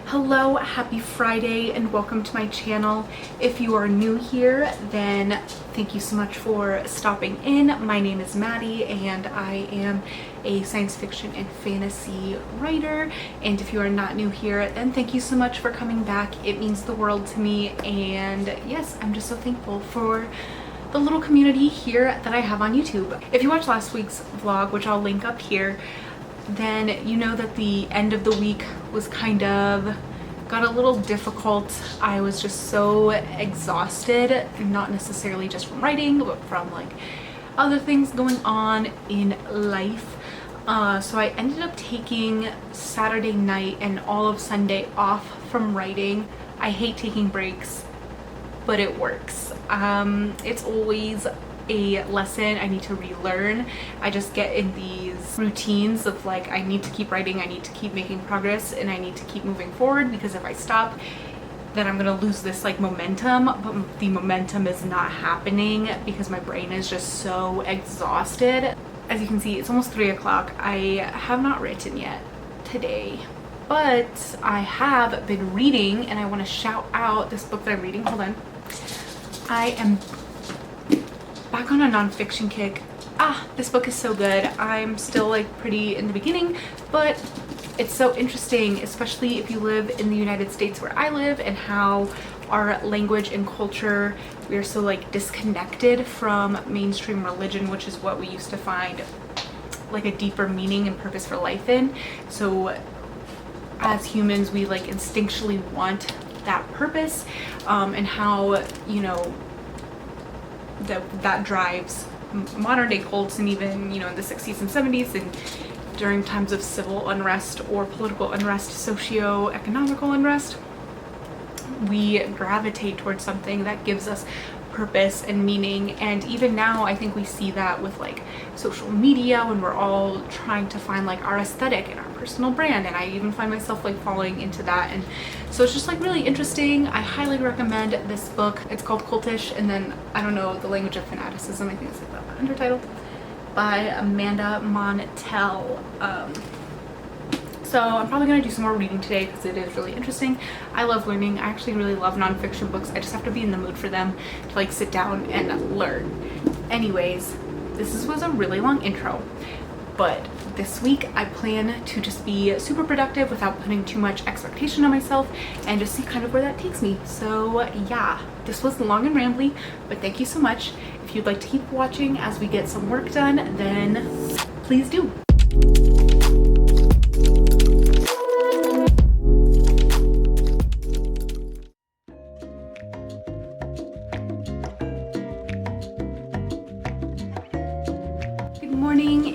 Hello, happy Friday, and welcome to my channel. If you are new here, then thank you so much for stopping in. My name is Maddie, and I am a science fiction and fantasy writer. And if you are not new here, then thank you so much for coming back. It means the world to me, and yes, I'm just so thankful for the little community here that I have on YouTube. If you watched last week's vlog, which I'll link up here, then you know that the end of the week was got a little difficult. I was just so exhausted, not necessarily just from writing, but from like other things going on in life. So I ended up taking Saturday night and all of Sunday off from writing. I hate taking breaks, but it works. It's always a lesson I need to relearn. I just get in these routines of like, I need to keep writing, I need to keep making progress, and I need to keep moving forward, because if I stop, then I'm gonna lose this like momentum. But the momentum is not happening because my brain is just so exhausted. As you can see, it's almost 3 o'clock. I have not written yet today, but I have been reading, and I want to shout out this book that I'm reading. Hold on. I am back on a nonfiction kick. This book is so good. I'm still like pretty in the beginning, but it's so interesting, especially if you live in the United States where I live, and how our language and culture, we are so like disconnected from mainstream religion, which is what we used to find like a deeper meaning and purpose for life in. So as humans, we like instinctually want that purpose, and how, you know, that drives modern day cults, and even, you know, in the 60s and 70s and during times of civil unrest or political unrest, socio-economical unrest, we gravitate towards something that gives us purpose and meaning. And even now, I think we see that with like social media, when we're all trying to find like our aesthetic and our personal brand, and I even find myself like falling into that. And so it's just like really interesting. I highly recommend this book. It's called Cultish, and then I don't know the language of fanaticism, I think it's like the undertitle, by Amanda Montel. So I'm probably going to do some more reading today because it is really interesting. I love learning. I actually really love nonfiction books. I just have to be in the mood for them to like sit down and learn. Anyways, this was a really long intro, but this week I plan to just be super productive without putting too much expectation on myself, and just see kind of where that takes me. So yeah, this was long and rambly, but thank you so much. If you'd like to keep watching as we get some work done, then please do.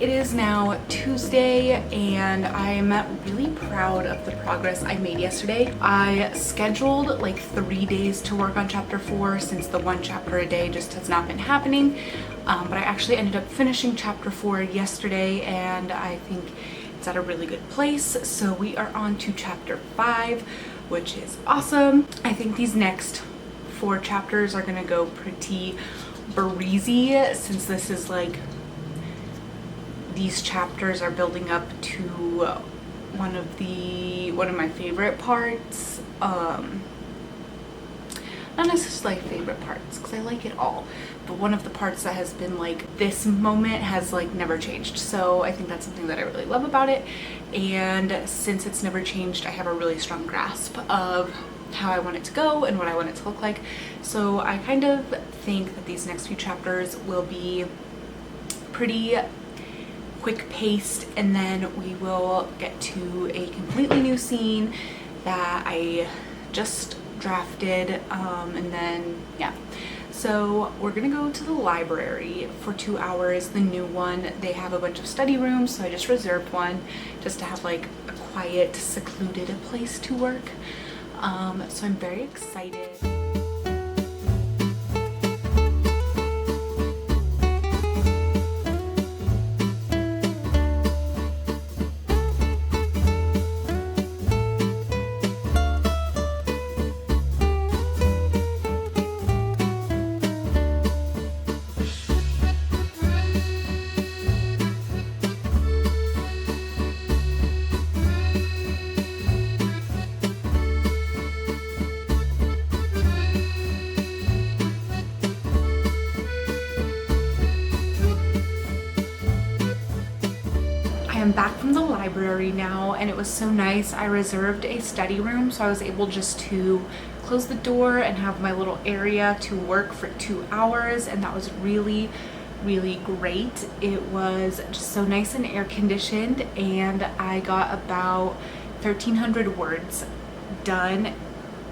It is now Tuesday, and I'm really proud of the progress I made yesterday. I scheduled like 3 days to work on chapter 4, since the 1 chapter a day just has not been happening. But I actually ended up finishing chapter 4 yesterday, and I think it's at a really good place. So we are on to chapter 5, which is awesome. I think these next 4 chapters are gonna go pretty breezy, since this is like, these chapters are building up to one of my favorite parts. Not necessarily favorite parts, because I like it all, but one of the parts that has been like, this moment has like never changed. So I think that's something that I really love about it, and since it's never changed, I have a really strong grasp of how I want it to go and what I want it to look like. So I kind of think that these next few chapters will be pretty quick paced, and then we will get to a completely new scene that I just drafted, and then yeah, so we're gonna go to the library for 2 hours, the new one. They have a bunch of study rooms, so I just reserved one just to have like a quiet, secluded place to work. So I'm very excited. am back from the library now, and it was so nice. I reserved a study room, so I was able just to close the door and have my little area to work for 2 hours, and that was really great. It was just so nice and air conditioned, and I got about 1,300 words done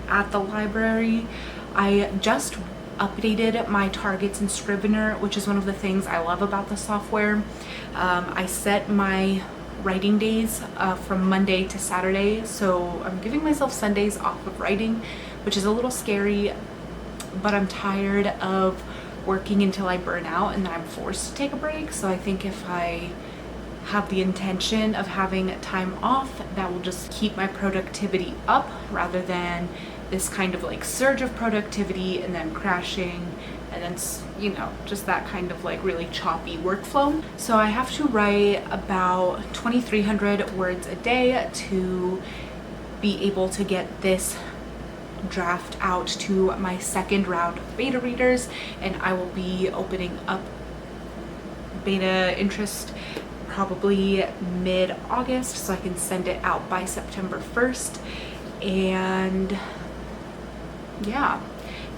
at the library. I just updated my targets in Scrivener, which is one of the things I love about the software. I set my writing days from Monday to Saturday, so I'm giving myself Sundays off of writing, which is a little scary, but I'm tired of working until I burn out and then I'm forced to take a break. So I think if I have the intention of having time off, that will just keep my productivity up rather than this kind of like surge of productivity and then crashing, and then, you know, just that kind of like really choppy workflow. So I have to write about 2,300 words a day to be able to get this draft out to my second round of beta readers, and I will be opening up beta interest probably mid-August so I can send it out by September 1st. And yeah,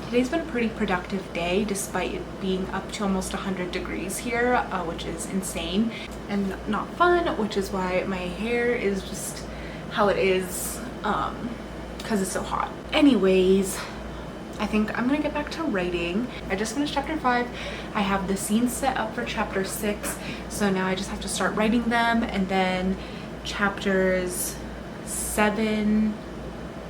today's been a pretty productive day despite it being up to almost 100 degrees here, which is insane and not fun, which is why my hair is just how it is because it's so hot. Anyways, I think I'm gonna get back to writing. I just finished chapter 5. I have the scenes set up for chapter 6, so now I just have to start writing them, and then chapters 7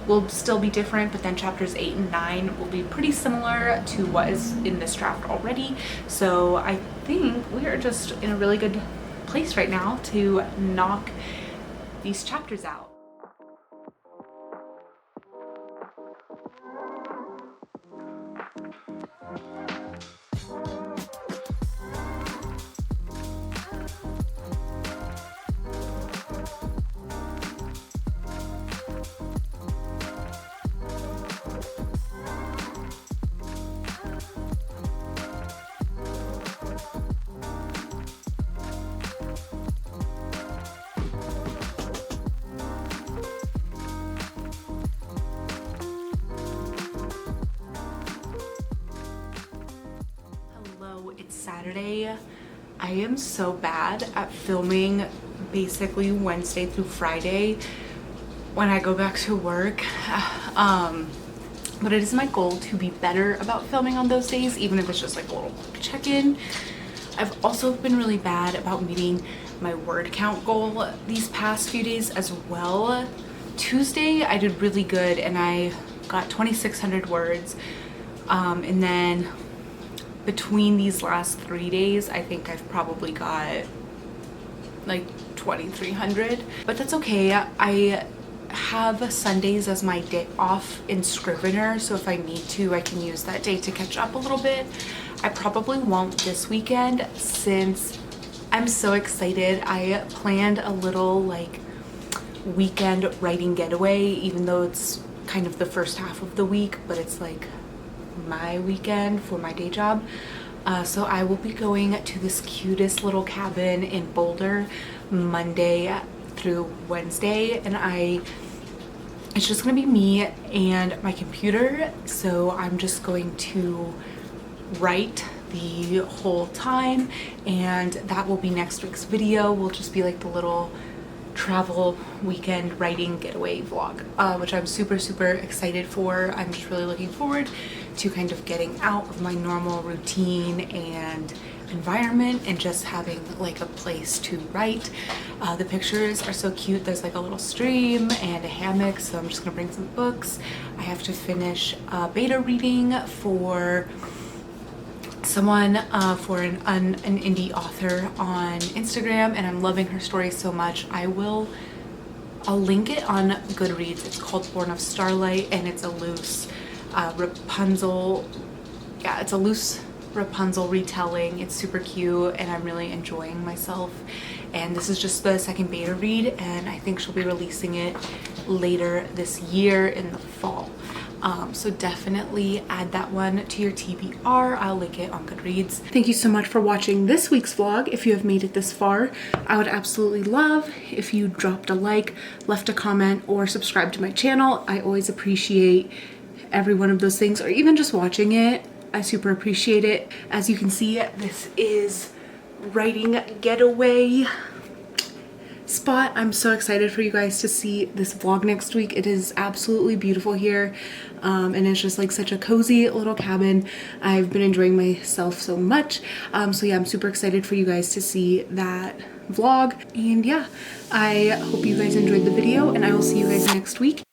will still be different, but then chapters 8 and 9 will be pretty similar to what is in this draft already. So I think we are just in a really good place right now to knock these chapters out. It's Saturday. I am so bad at filming basically Wednesday through Friday when I go back to work. But it is my goal to be better about filming on those days, even if it's just like a little check-in. I've also been really bad about meeting my word count goal these past few days as well. Tuesday I did really good and I got 2,600 words, and then between these last 3 days, I think I've probably got like 2,300, but that's okay. I have Sundays as my day off in Scrivener, so if I need to, I can use that day to catch up a little bit. I probably won't this weekend since I'm so excited. I planned a little like weekend writing getaway, even though it's kind of the first half of the week, but it's like my weekend for my day job. So I will be going to this cutest little cabin in Boulder Monday through Wednesday, and it's just gonna be me and my computer, so I'm just going to write the whole time, and that will be next week's video. Will just be like the little travel weekend writing getaway vlog, which I'm super excited for. I'm just really looking forward to kind of getting out of my normal routine and environment and just having like a place to write. The pictures are so cute. There's like a little stream and a hammock, so I'm just gonna bring some books. I have to finish beta reading for someone, for an indie author on Instagram, and I'm loving her story so much. I'll link it on Goodreads. It's called Born of Starlight, and it's a loose Rapunzel, yeah, it's a loose Rapunzel retelling. It's super cute and I'm really enjoying myself, and this is just the second beta read, and I think she'll be releasing it later this year in the fall. So definitely add that one to your TBR. I'll link it on Goodreads. Thank you so much for watching this week's vlog. If you have made it this far, I would absolutely love if you dropped a like, left a comment, or subscribed to my channel. I always appreciate every one of those things, or even just watching it. I super appreciate it. As you can see, this is writing getaway spot. I'm so excited for you guys to see this vlog next week. It is absolutely beautiful here, and it's just like such a cozy little cabin. I've been enjoying myself so much, so yeah, I'm super excited for you guys to see that vlog. And yeah, I hope you guys enjoyed the video, and I will see you guys next week.